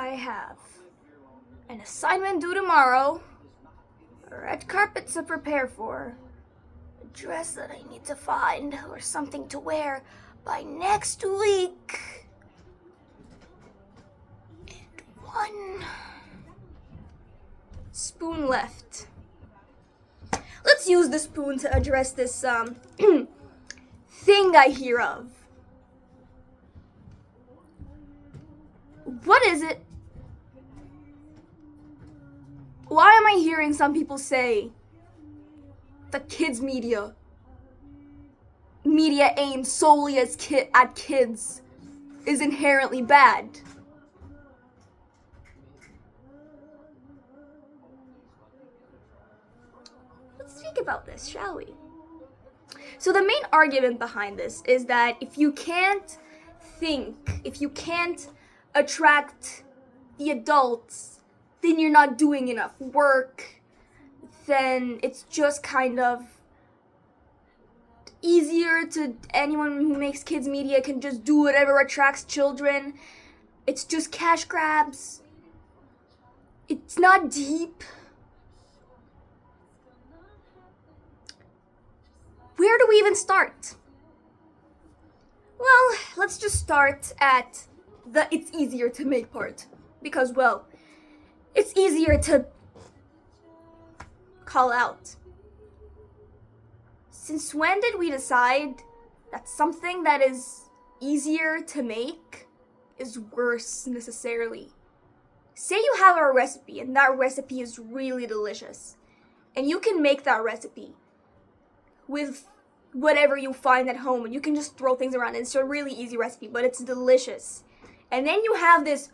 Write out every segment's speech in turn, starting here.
I have an assignment due tomorrow, a red carpet to prepare for, a dress that I need to find, or something to wear by next week, and one spoon left. Let's use the spoon to address this thing I hear of. What is it? Why am I hearing some people say that kids media aimed solely at kids is inherently bad? Let's speak about this, shall we? So the main argument behind this is that if you can't attract the adults, then you're not doing enough work, then it's just kind of easier to anyone who makes kids media can just do whatever attracts children. It's just cash grabs. It's not deep. Where do we even start? Well, let's just start at the it's easier to make part. Because, well, it's easier to call out. Since when did we decide that something that is easier to make is worse necessarily? Say you have a recipe and that recipe is really delicious. And you can make that recipe with whatever you find at home, and you can just throw things around. It's a really easy recipe, but it's delicious. And then you have this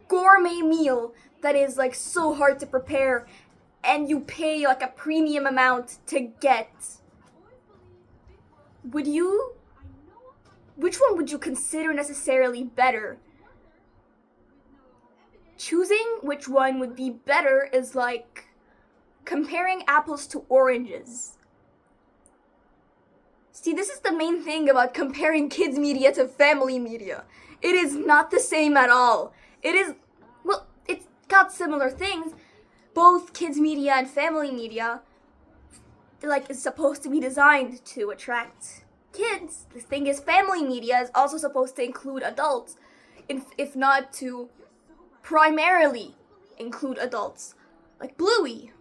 gourmet meal that is like so hard to prepare, and you pay like a premium amount to get. Which one would you consider necessarily better? Choosing which one would be better is like comparing apples to oranges. See, this is the main thing about comparing kids media to family media. It is not the same at all. It's got similar things. Both kids media and family media, is supposed to be designed to attract kids. The thing is, family media is also supposed to include adults, if not to primarily include adults. Like Bluey.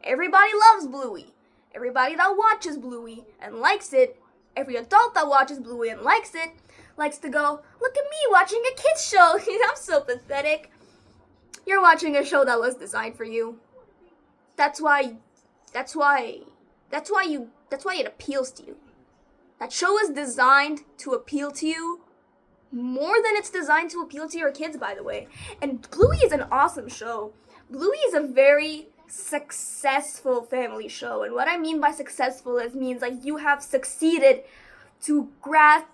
Everybody loves Bluey. Everybody that watches Bluey and likes it, every adult that watches Bluey and likes it, likes to go, look at me watching a kid's show. I'm so pathetic. You're watching a show that was designed for you. That's why it appeals to you. That show is designed to appeal to you more than it's designed to appeal to your kids, by the way. And Bluey is an awesome show. Bluey is a very successful family show. And what I mean by successful means like you have succeeded to grab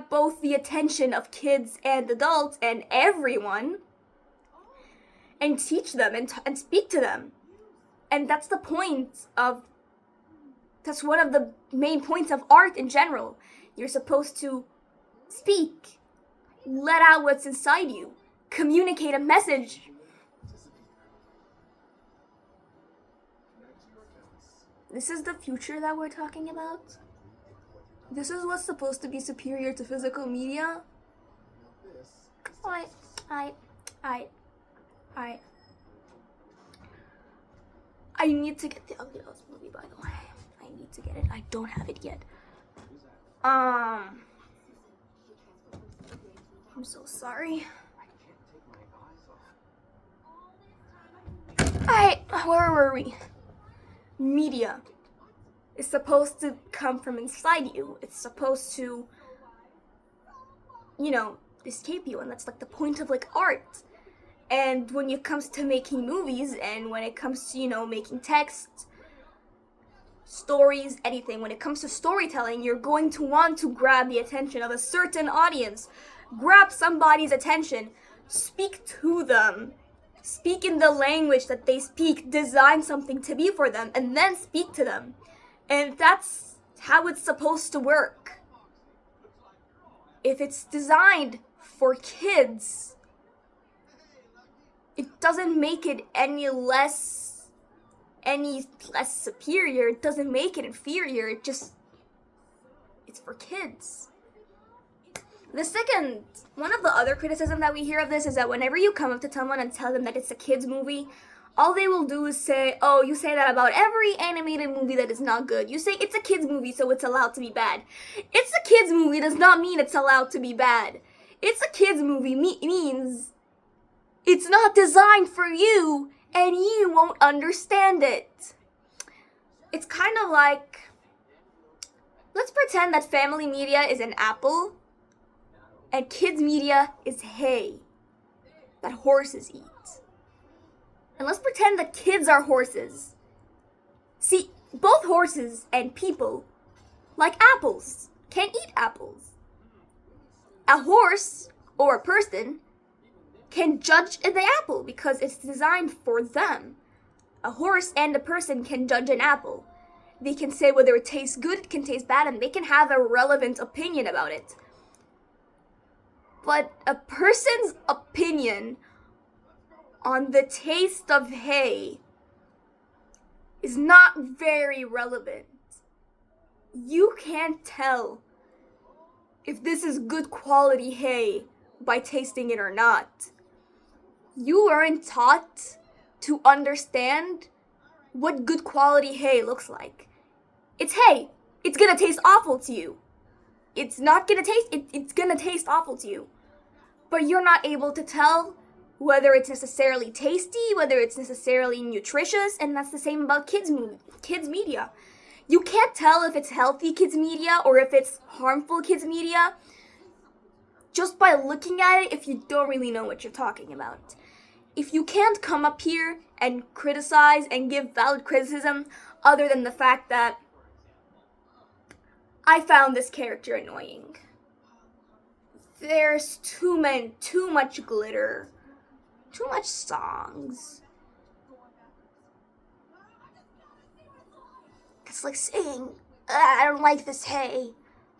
both the attention of kids and adults and everyone and teach them and speak to them. And that's one of the main points of art in general. You're supposed to speak, let out what's inside you, communicate a message. This is the future that we're talking about? This is what's supposed to be superior to physical media? I need to get the Ugly Dolls movie, by the way. I need to get it. I don't have it yet. I'm so sorry. Alright, where were we? Media is supposed to come from inside you. It's supposed to, escape you, and that's like the point of like art. And when it comes to making movies, and when it comes to, making text, stories, anything, when it comes to storytelling, you're going to want to grab the attention of a certain audience. Grab somebody's attention. Speak to them. Speak in the language that they speak. Design something to be for them, and then speak to them. And that's how it's supposed to work. If it's designed for kids, it doesn't make it any less superior. It doesn't make it inferior. It's for kids. One of the other criticisms that we hear of this is that whenever you come up to someone and tell them that it's a kid's movie, all they will do is say, oh, you say that about every animated movie that is not good. You say it's a kid's movie, so it's allowed to be bad. It's a kid's movie does not mean it's allowed to be bad. It's a kid's movie means it's not designed for you, and you won't understand it. It's kind of like, let's pretend that family media is an apple, and kids media is hay that horses eat. And let's pretend that kids are horses. See, both horses and people like apples, can eat apples. A horse or a person can judge the apple because it's designed for them. A horse and a person can judge an apple. They can say whether it tastes good, it can taste bad, and they can have a relevant opinion about it. But a person's opinion on the taste of hay is not very relevant. You can't tell if this is good quality hay by tasting it or not. You aren't taught to understand what good quality hay looks like. It's hay. It's gonna taste awful to you. It's gonna taste awful to you. But you're not able to tell whether it's necessarily tasty, whether it's necessarily nutritious, and that's the same about kids media. You can't tell if it's healthy kids media or if it's harmful kids media just by looking at it if you don't really know what you're talking about. If you can't come up here and criticize and give valid criticism other than the fact that I found this character annoying. There's too much glitter. Too much songs. It's like saying, I don't like this hay.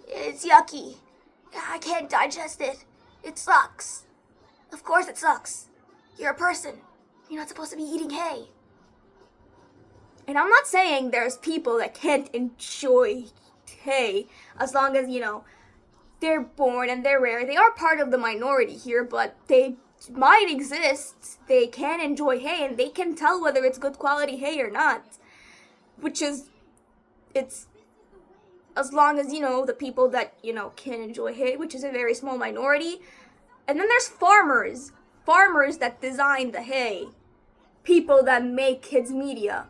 It's yucky. I can't digest it. It sucks. Of course it sucks. You're a person. You're not supposed to be eating hay. And I'm not saying there's people that can't enjoy hay as long as, they're born and they're rare. They are part of the minority here, but they might exist. They can enjoy hay and they can tell whether it's good quality hay or not. It's as long as, the people that, can enjoy hay, which is a very small minority. And then there's farmers that design the hay, people that make kids media.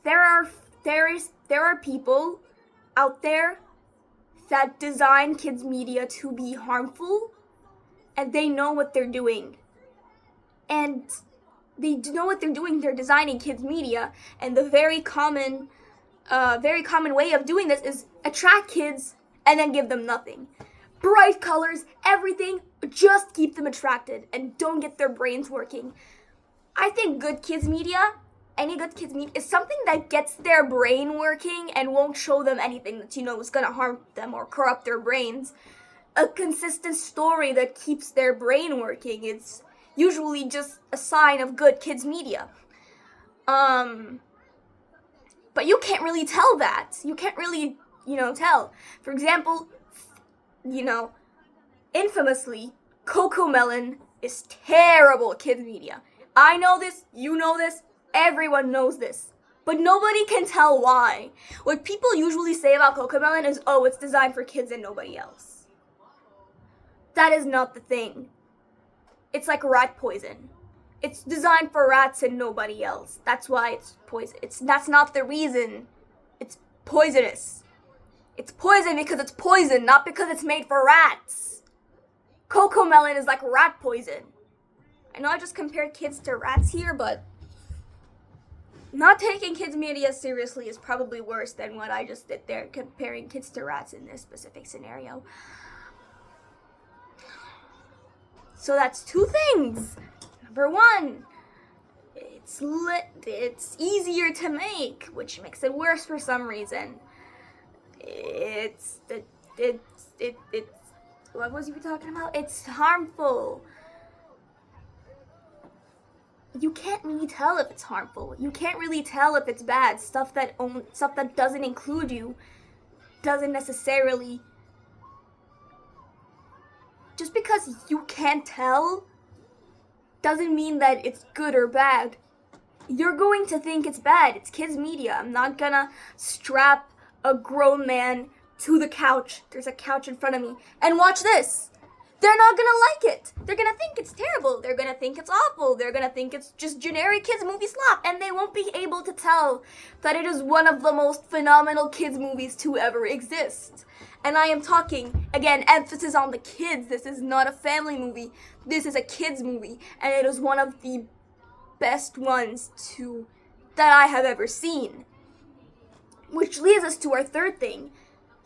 There are people out there that design kids media to be harmful, and they know what they're doing. And they know what they're doing. They're designing kids media, and the very common way of doing this is attract kids and then give them nothing. Bright colors, everything, just keep them attracted and don't get their brains working. I think any good kids media is something that gets their brain working and won't show them anything that is gonna harm them or corrupt their brains. A consistent story that keeps their brain working. It's usually just a sign of good kids media. But you can't really tell that. You can't really, tell. For example, infamously, Cocomelon is terrible kids media. I know this, you know this, everyone knows this. But nobody can tell why. What people usually say about Cocomelon is, oh, it's designed for kids and nobody else. That is not the thing. It's like rat poison. It's designed for rats and nobody else. That's why it's poison. That's not the reason. It's poisonous. It's poison because it's poison, not because it's made for rats. Cocomelon is like rat poison. I know I just compared kids to rats here, but not taking kids media seriously is probably worse than what I just did there, comparing kids to rats in this specific scenario. So that's two things. Number one, it's easier to make, which makes it worse for some reason. What was you talking about? It's harmful. you can't really tell if it's harmful. You can't really tell if it's bad. Stuff that doesn't include you doesn't necessarily, just because you can't tell doesn't mean that it's good or bad. You're going to think it's bad. It's kids media. I'm not gonna strap a grown man to the couch. There's a couch in front of me. And watch this. They're not gonna like it. They're gonna think it's terrible. They're gonna think it's awful. They're gonna think it's just generic kids movie slop. And they won't be able to tell that it is one of the most phenomenal kids movies to ever exist. And I am talking, again, emphasis on the kids. This is not a family movie. This is a kids movie. And it is one of the best ones that I have ever seen. Which leads us to our third thing.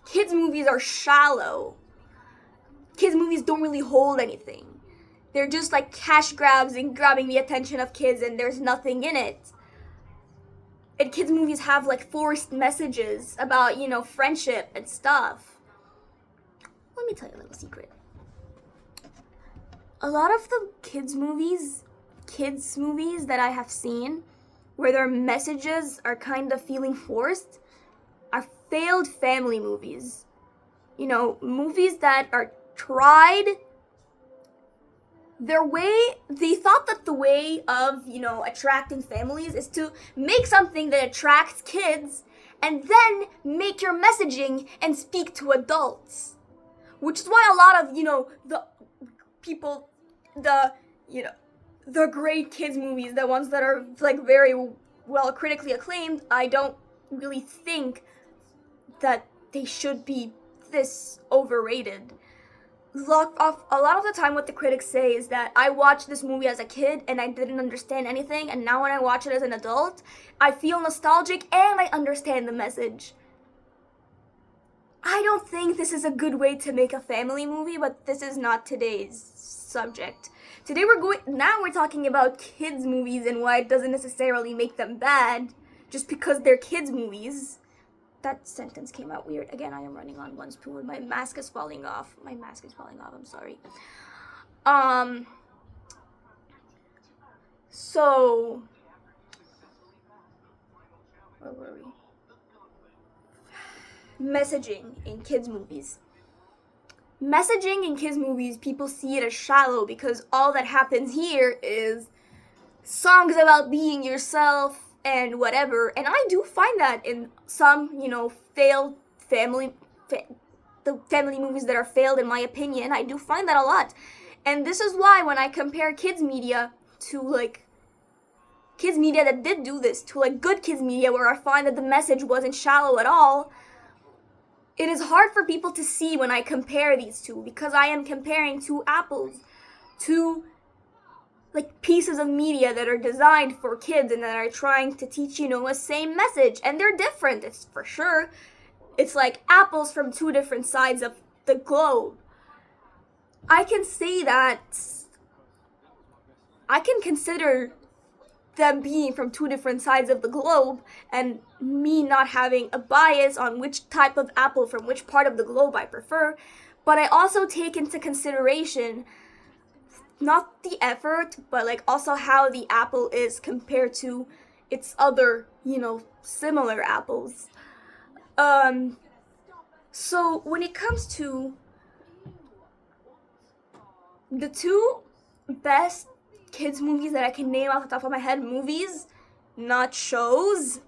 Kids movies are shallow. Kids movies don't really hold anything. They're just like cash grabs and grabbing the attention of kids, and there's nothing in it. And kids movies have like forced messages about, friendship and stuff. Let me tell you a little secret. A lot of the kids movies that I have seen, where their messages are kind of feeling forced, are failed family movies. Movies that are tried. They thought that the way of, attracting families is to make something that attracts kids and then make your messaging and speak to adults. Which is why a lot of, the people, the great kids movies, the ones that are like very well critically acclaimed, I don't really think that they should be this overrated. A lot of the time what the critics say is that I watched this movie as a kid and I didn't understand anything, and now when I watch it as an adult, I feel nostalgic and I understand the message. I don't think this is a good way to make a family movie, but this is not today's subject. Today we're talking about kids movies and why it doesn't necessarily make them bad just because they're kids movies. That sentence came out weird. Again, I am running on one spoon. My mask is falling off. I'm sorry. So, where were we? Messaging in kids movies. Messaging in kids movies, people see it as shallow because all that happens here is songs about being yourself and whatever. And I do find that in some, failed the family movies that are failed, in my opinion, I do find that a lot. And this is why when I compare kids media to kids media that did do this to good kids media where I find that the message wasn't shallow at all, it is hard for people to see when I compare these two, because I am comparing two apples, two pieces of media that are designed for kids and that are trying to teach, a same message. And they're different, it's for sure. It's like apples from two different sides of the globe. I can say that I can consider them being from two different sides of the globe and me not having a bias on which type of apple from which part of the globe I prefer. But I also take into consideration not the effort, but also how the apple is compared to its other, similar apples. So when it comes to the two best kids movies that I can name off the top of my head, movies, not shows,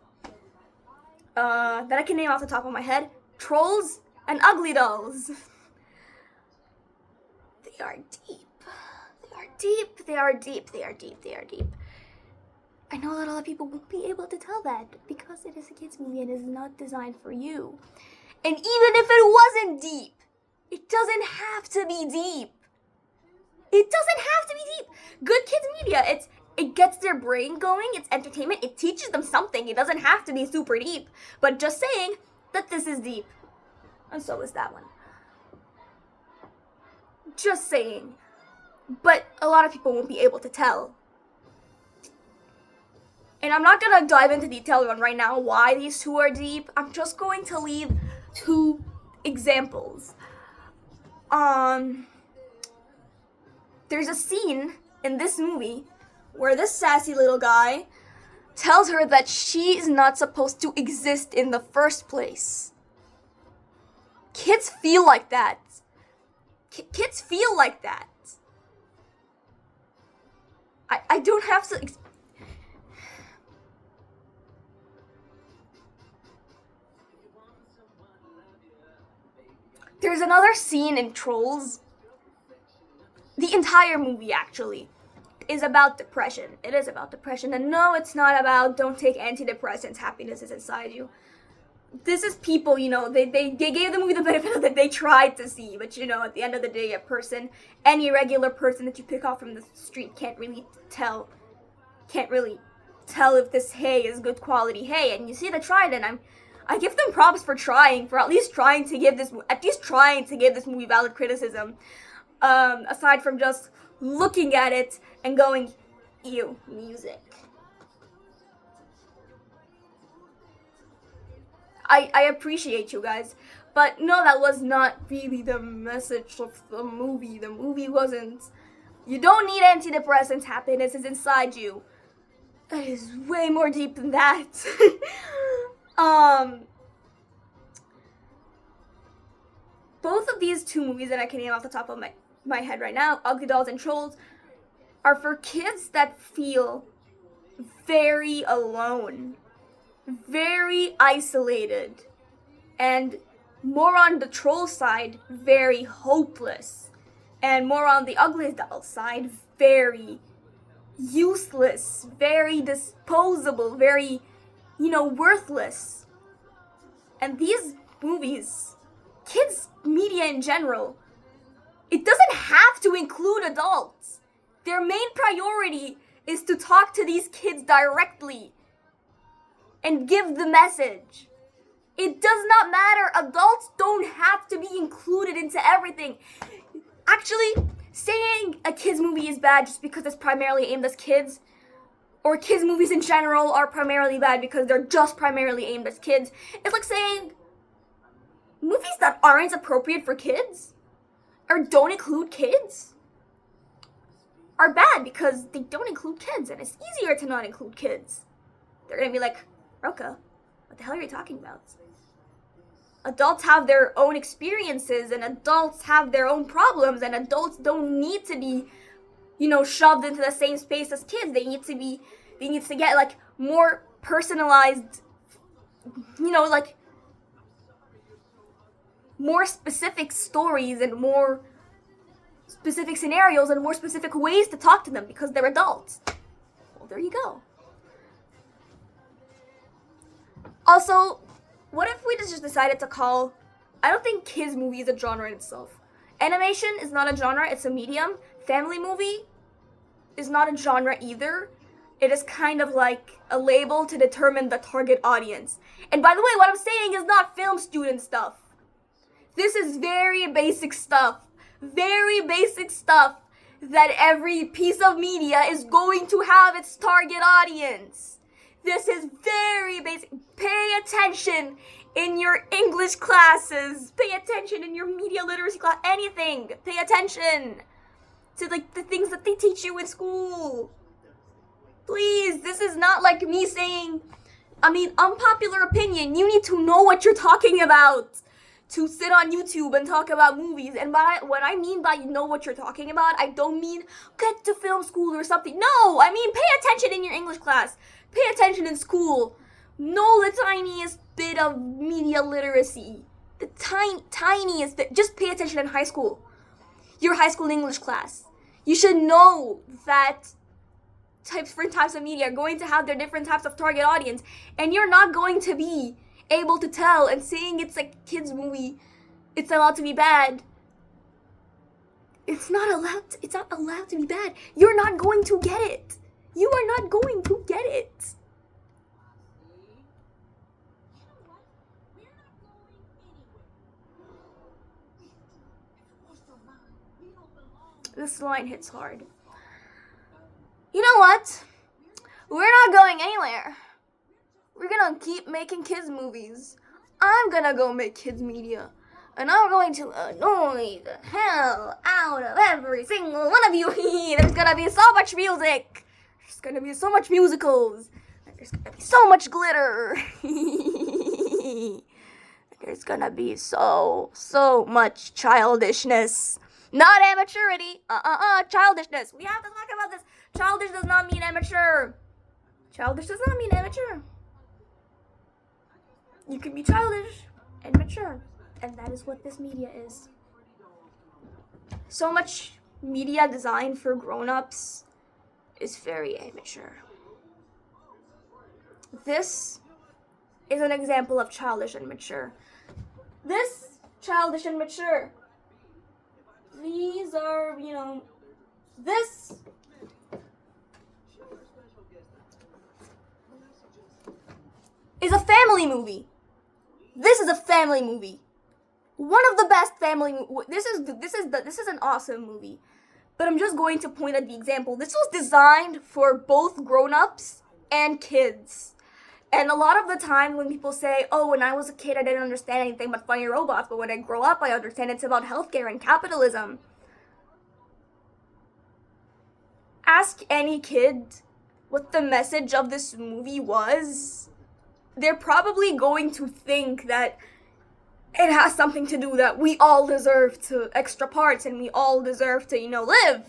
that I can name off the top of my head, Trolls and Ugly Dolls. They are deep. They are deep. I know that a lot of people won't be able to tell that because it is a kids movie and it is not designed for you. And even if it wasn't deep, it doesn't have to be deep. Good kids media, it gets their brain going, it's entertainment, it teaches them something. It doesn't have to be super deep, but just saying that this is deep. And so is that one. Just saying. But a lot of people won't be able to tell. And I'm not going to dive into detail on right now why these two are deep. I'm just going to leave two examples. There's a scene in this movie where this sassy little guy tells her that she is not supposed to exist in the first place. Kids feel like that. Kids feel like that. I don't have to... There's another scene in Trolls. The entire movie, actually, is about depression. It is about depression. And no, it's not about don't take antidepressants, happiness is inside you. This is people, they gave the movie the benefit that they tried to see. But, at the end of the day, any regular person that you pick off from the street can't really tell if this hay is good quality hay. And you see, they tried, and I give them props for trying, for at least trying to give this movie valid criticism. Aside from just looking at it and going, ew, music. I appreciate you guys, but no, that was not really the message of the movie. The movie wasn't, you don't need antidepressants, happiness is inside you. It is way more deep than that. Both of these two movies that I can name off the top of my head right now, Ugly Dolls and Trolls, are for kids that feel very alone, very isolated, and more on the troll side, very hopeless, and more on the Ugly Doll side, very useless, very disposable, very, worthless. And these movies, kids media in general, it doesn't have to include adults. Their main priority is to talk to these kids directly and give the message. It does not matter. Adults don't have to be included into everything. Actually, saying a kids movie is bad just because it's primarily aimed at kids, or kids movies in general are primarily bad because they're just primarily aimed at kids, it's like saying movies that aren't appropriate for kids or don't include kids are bad because they don't include kids, and it's easier to not include kids. They're gonna be like, Roka, what the hell are you talking about? Adults have their own experiences, and adults have their own problems, and adults don't need to be, shoved into the same space as kids. They need to get, like, more personalized, like, more specific stories and more specific scenarios and more specific ways to talk to them because they're adults. Well, there you go. Also, what if we just decided to call, I don't think kids movie is a genre in itself. Animation is not a genre, it's a medium. Family movie is not a genre either. It is kind of like a label to determine the target audience. And by the way, what I'm saying is not film student stuff. This is very basic stuff. Very basic stuff that every piece of media is going to have its target audience. This is very basic. Pay attention in your English classes. Pay attention in your media literacy class. Anything. Pay attention to the things that they teach you in school. Please, this is not like me saying, unpopular opinion. You need to know what you're talking about to sit on YouTube and talk about movies. And what I mean by know what you're talking about, I don't mean get to film school or something. No, I mean pay attention in your English class. Pay attention in school. Know the tiniest bit of media literacy. The tiniest bit. Just pay attention in high school. Your high school English class. You should know that different types of media are going to have their different types of target audience. And you're not going to be able to tell, and saying it's a kids movie, it's allowed to be bad. It's not allowed to be bad. You're not going to get it. You are not going to get it. This line hits hard. You know what? We're not going anywhere. We're gonna keep making kids movies. I'm gonna go make kids media. And I'm going to annoy the hell out of every single one of you. There's gonna be so much music. there's gonna be so much musicals. There's gonna be so much glitter. There's gonna be so much childishness. Not immaturity. Childishness. We have to talk about this. Childish does not mean immature. Childish does not mean immature. You can be childish and mature. And that is what this media is. So much media designed for grown-ups is very immature. This is an example of childish and mature. This, childish and mature. These are, this is a family movie. This is a family movie. One of the best family this is an awesome movie. But I'm just going to point at the example. This was designed for both grown-ups and kids. And a lot of the time when people say, oh, when I was a kid I didn't understand anything but funny robots, but when I grow up I understand it's about healthcare and capitalism. Ask any kid what the message of this movie was. They're probably going to think that it has something to do that we all deserve to extra parts and we all deserve to, live.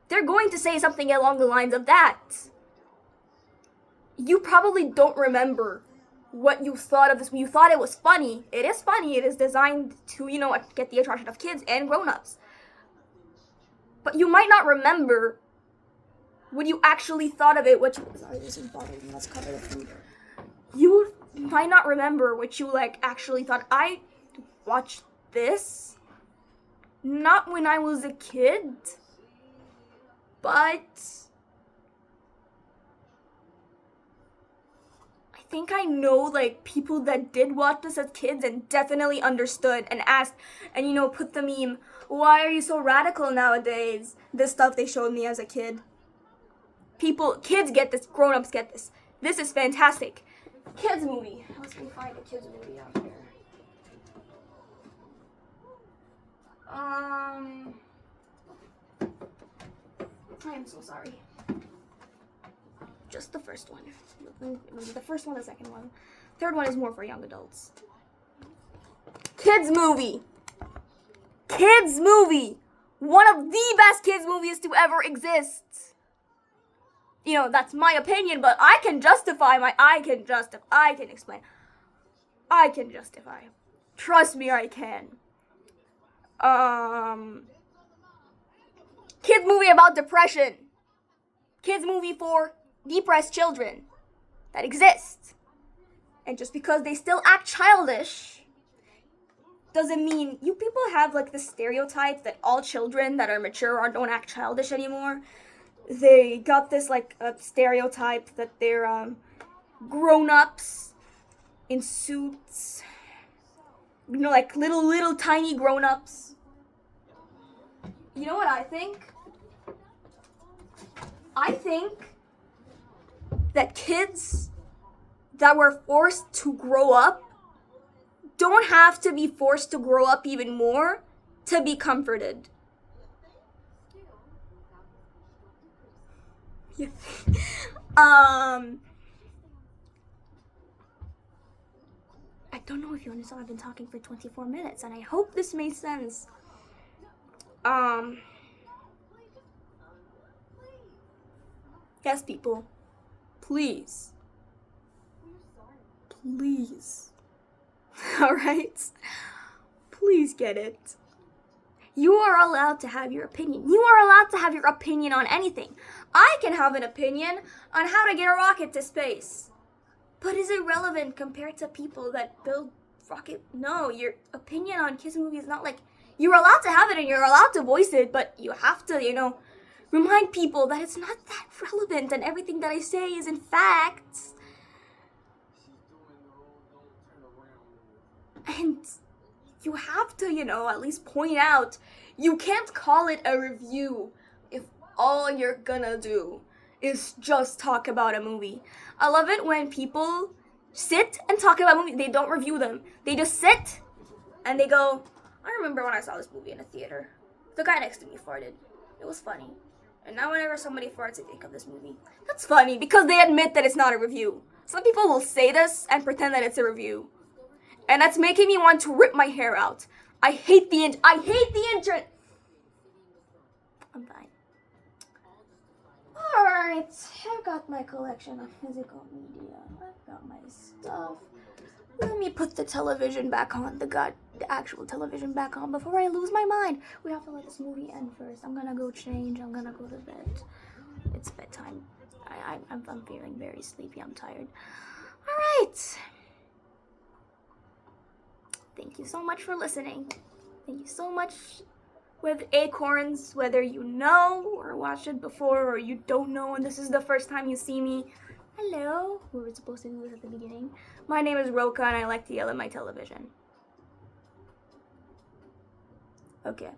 They're going to say something along the lines of that. You probably don't remember what you thought of this. You thought it was funny. It is funny. It is designed to, get the attraction of kids and grown-ups. But you might not remember what you actually thought of it, sorry, this is bothering me. Let's cover the food. You might not remember what you, actually thought. I watched this, not when I was a kid, but I think I know, people that did watch this as kids and definitely understood and asked and, put the meme, why are you so radical nowadays? This stuff they showed me as a kid. Kids get this, grown-ups get this. This is fantastic. Kids movie. Let's find a kids movie out here. I am so sorry. Just the first one. The first one, the second one. Third one is more for young adults. Kids movie. Kids movie. One of the best kids movies to ever exist. That's my opinion, but I can justify. I can explain. I can justify. Trust me, I can. Kids movie about depression. Kids movie for depressed children that exist. And just because they still act childish doesn't mean you people have the stereotype that all children that are mature or don't act childish anymore. They got this a stereotype that they're grown-ups in suits. Little tiny grown-ups. You know what I think? I think that kids that were forced to grow up don't have to be forced to grow up even more to be comforted. Yeah. I don't know if you understand. I've been talking for 24 minutes, and I hope this made sense. Yes, people. Please. Alright? Please get it. You are allowed to have your opinion. You are allowed to have your opinion on anything. I can have an opinion on how to get a rocket to space. But is it relevant compared to people that build rocket? No, your opinion on kids movies is not you're allowed to have it and you're allowed to voice it, but you have to, remind people that it's not that relevant and everything that I say is in fact. And you have to, at least point out, you can't call it a review if all you're gonna do is just talk about a movie. I love it when people sit and talk about movies. They don't review them. They just sit and they go, I remember when I saw this movie in a theater. The guy next to me farted. It was funny. And now whenever somebody farts, I think of this movie. That's funny, because they admit that it's not a review. Some people will say this and pretend that it's a review. And that's making me want to rip my hair out. I hate the internet. I'm fine. Alright, I've got my collection of physical media. I've got my stuff. Let me put the television back on, the actual television back on before I lose my mind. We have to let this movie end first. I'm gonna go change. I'm gonna go to bed. It's bedtime. I'm feeling very sleepy. I'm tired. Alright. Thank you so much for listening. Thank you so much. With Acorns, whether you know or watched it before or you don't know and this is the first time you see me, hello. We were supposed to do this at the beginning. My name is Roka and I like to yell at my television. Okay.